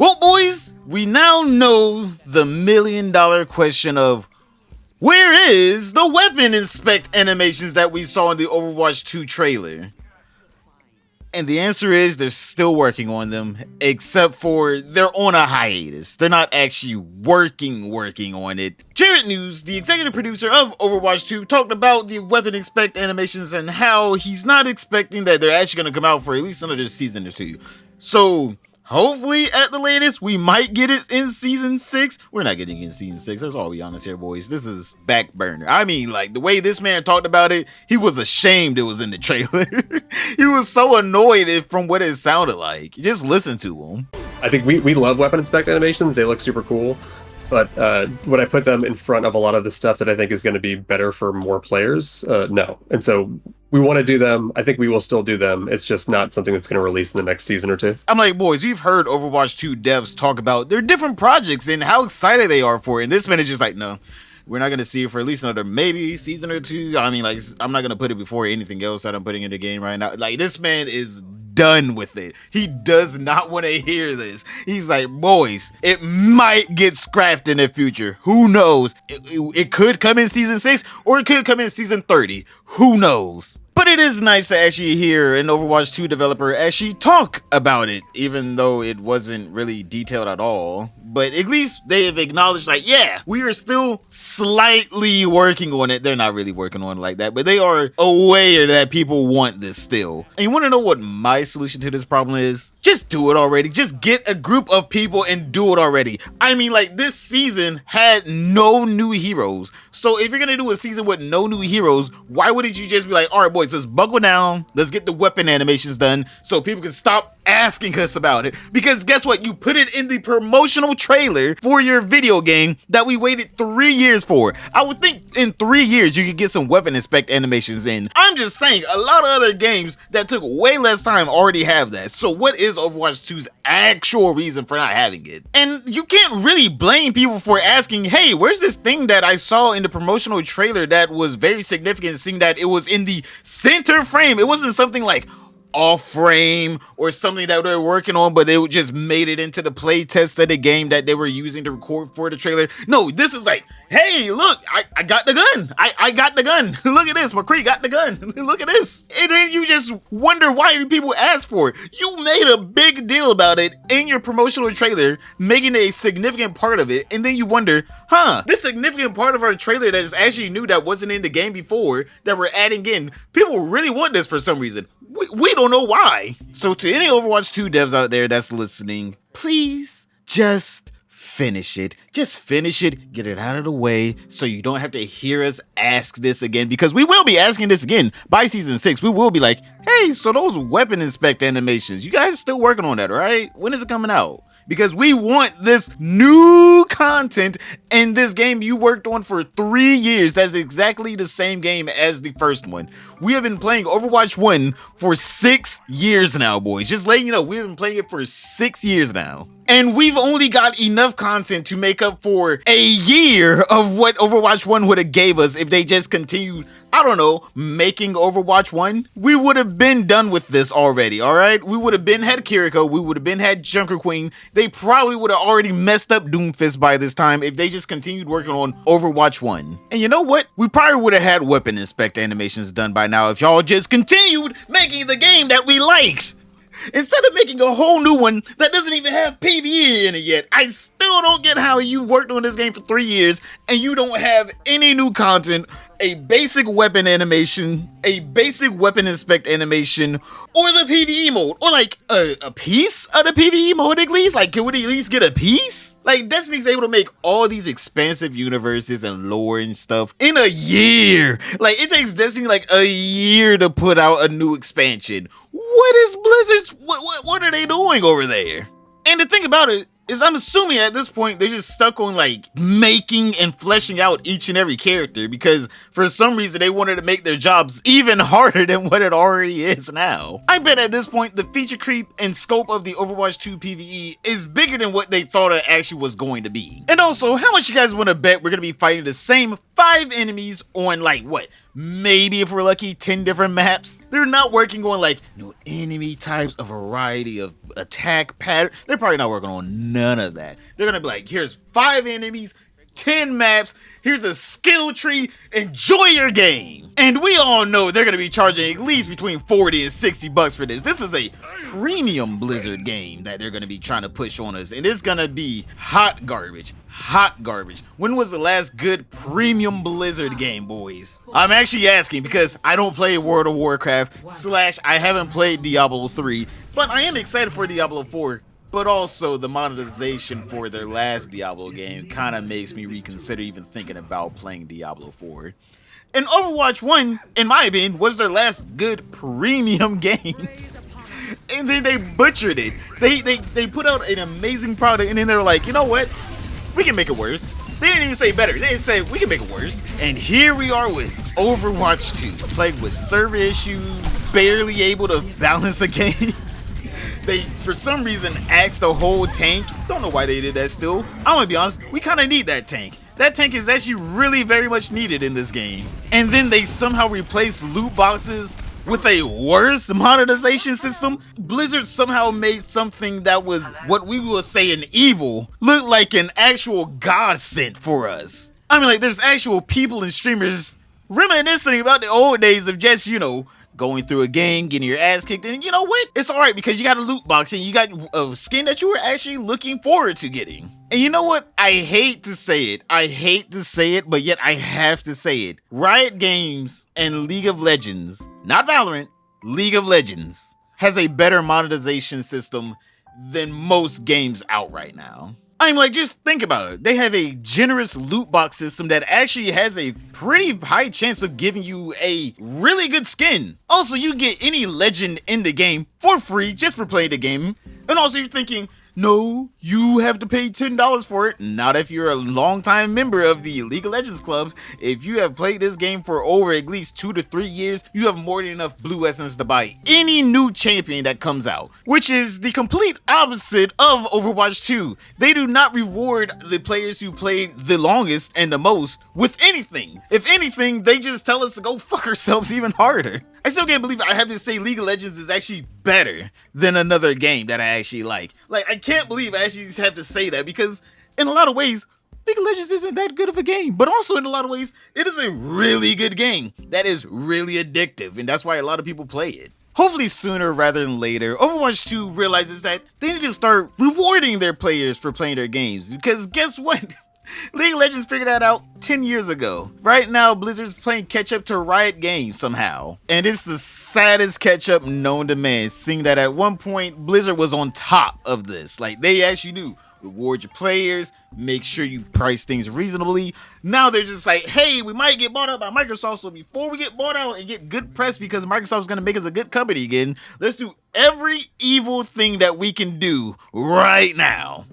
Well, boys, we now know the million-dollar question of where is the weapon inspect animations that we saw in the Overwatch 2 trailer? And the answer is they're still working on them, except for they're on a hiatus. They're not actually working on it. Jared News, the executive producer of Overwatch 2, talked about the weapon inspect animations and how he's not expecting that they're actually going to come out for at least another season or two. So hopefully, at the latest, we might get it in Season 6. We're not getting it in Season 6. Let's all be honest here, boys. This is back burner. I mean, like, the way this man talked about it, he was ashamed it was in the trailer. He was so annoyed from what it sounded like. Just listen to him. I think we love weapon inspect animations. They look super cool. But would I put them in front of a lot of the stuff that I think is going to be better for more players? No. And so we want to do them. I think we will still do them. It's just not something that's going to release in the next season or two. I'm like, boys, we've heard Overwatch 2 devs talk about their different projects and how excited they are for it. And this man is just like, no, we're not going to see it for at least another maybe season or two. I mean, like, I'm not going to put it before anything else that I'm putting in the game right now. Like, this man is done with it. He does not want to hear this. He's like, boys, it might get scrapped in the future. Who knows? It could come in Season 6 or it could come in Season 30. Who knows? But it is nice to actually hear an Overwatch 2 developer actually talk about it, even though it wasn't really detailed at all. But at least they have acknowledged, like, yeah, we are still slightly working on it. They're not really working on it like that, but they are aware that people want this still. And you want to know what my solution to this problem is? Just do it already. Just get a group of people and do it already. I mean, like, this season had no new heroes. So if you're going to do a season with no new heroes, why wouldn't you just be like, all right, boys, let's buckle down. Let's get the weapon animations done so people can stop asking us about it. Because guess what? You put it in the promotional trailer for your video game that we waited 3 years for. I would think in 3 years you could get some weapon inspect animations in. I'm just saying, a lot of other games that took way less time already have that. So what is Overwatch 2's actual reason for not having it? And you can't really blame people for asking, hey, where's this thing that I saw in the promotional trailer that was very significant, seeing that it was in the center frame? It wasn't something like off frame or something that they're working on, but they just made it into the play test of the game that they were using to record for the trailer. No, this is like, hey, look, I got the gun. I got the gun. Look at this. McCree got the gun. Look at this. And then you just wonder why do people ask for it. You made a big deal about it in your promotional trailer, making a significant part of it. And then you wonder, this significant part of our trailer that is actually new that wasn't in the game before that we're adding in, people really want this for some reason. We don't know why. So to any Overwatch 2 devs out there that's listening, please just finish it. Just finish it. Get it out of the way so you don't have to hear us ask this again, because we will be asking this again by Season 6. We will be like, hey, so those weapon inspect animations, you guys are still working on that, right? When is it coming out? Because we want this new content in this game you worked on for 3 years. That's exactly the same game as the first one. We have been playing Overwatch 1 for 6 years now, boys. Just letting you know, we've been playing it for 6 years now. And we've only got enough content to make up for a year of what Overwatch 1 would have gave us if they just continued, I don't know, making Overwatch 1. We would have been done with this already, alright? We would have been had Kiriko, we would have been had Junker Queen. They probably would have already messed up Doomfist by this time if they just continued working on Overwatch 1. And you know what? We probably would have had weapon inspect animations done by now if y'all just continued making the game that we liked. Instead of making a whole new one that doesn't even have PvE in it yet. I still don't get how you worked on this game for 3 years and you don't have any new content, a basic weapon animation, a basic weapon inspect animation, or the PvE mode, or like a piece of the PvE mode at least. Like, can we at least get a piece? Like, Destiny's able to make all these expansive universes and lore and stuff in a year. Like, it takes Destiny like a year to put out a new expansion. What is Blizzard's, what are they doing over there? And the thing about it is, I'm assuming at this point they're just stuck on like making and fleshing out each and every character, because for some reason they wanted to make their jobs even harder than what it already is now. I bet at this point the feature creep and scope of the Overwatch 2 PvE is bigger than what they thought it actually was going to be. And also, how much you guys want to bet we're going to be fighting the same 5 enemies on like what? maybe if we're lucky, 10 different maps. They're not working on like new enemy types, a variety of attack pattern. They're probably not working on none of that. They're gonna be like, here's 5 enemies, 10 maps, here's a skill tree, enjoy your game. And we all know they're gonna be charging at least between 40 and 60 bucks for this. This is a premium Blizzard game that they're gonna be trying to push on us, and it's gonna be hot garbage. Hot garbage. When was the last good premium Blizzard game, boys? I'm actually asking because I don't play World of Warcraft / I haven't played Diablo 3, but I am excited for Diablo 4. But also, the monetization for their last Diablo game kind of makes me reconsider even thinking about playing Diablo 4. And Overwatch 1, in my opinion, was their last good premium game. And then they butchered it. They put out an amazing product, and then they were like, you know what? We can make it worse. They didn't even say better. They just said, we can make it worse. And here we are with Overwatch 2, plagued with server issues, barely able to balance a game. They, for some reason, axed the whole tank. Don't know why they did that still. I'm gonna be honest, we kind of need that tank. That tank is actually really very much needed in this game. And then they somehow replaced loot boxes with a worse monetization system. Blizzard somehow made something that was what we would say an evil look like an actual godsend for us. I mean, like, there's actual people and streamers reminiscing about the old days of just, you know, going through a game, getting your ass kicked, and you know what? It's alright because you got a loot box and you got a skin that you were actually looking forward to getting. And you know what? I hate to say it. I hate to say it, but yet I have to say it. Riot Games and League of Legends, not Valorant, League of Legends, has a better monetization system than most games out right now. I'm like, just think about it. They have a generous loot box system that actually has a pretty high chance of giving you a really good skin. Also, you get any legend in the game for free just for playing the game. And also you're thinking, no, you have to pay $10 for it. Not if you're a longtime member of the League of Legends Club. If you have played this game for over at least 2 to 3 years, you have more than enough blue essence to buy any new champion that comes out. Which is the complete opposite of Overwatch 2. They do not reward the players who played the longest and the most with anything. If anything, they just tell us to go fuck ourselves even harder. I still can't believe I have to say League of Legends is actually better than another game that I actually like. Like, I can't believe I actually have to say that because in a lot of ways, League of Legends isn't that good of a game. But also in a lot of ways, it is a really good game that is really addictive. And that's why a lot of people play it. Hopefully sooner rather than later, Overwatch 2 realizes that they need to start rewarding their players for playing their games. Because guess what? League of Legends figured that out 10 years ago. Right now, Blizzard's playing catch up to Riot Games somehow. And it's the saddest catch up known to man, seeing that at one point, Blizzard was on top of this. Like, they actually knew, reward your players, make sure you price things reasonably. Now they're just like, hey, we might get bought out by Microsoft, so before we get bought out and get good press because Microsoft's gonna make us a good company again, let's do every evil thing that we can do right now.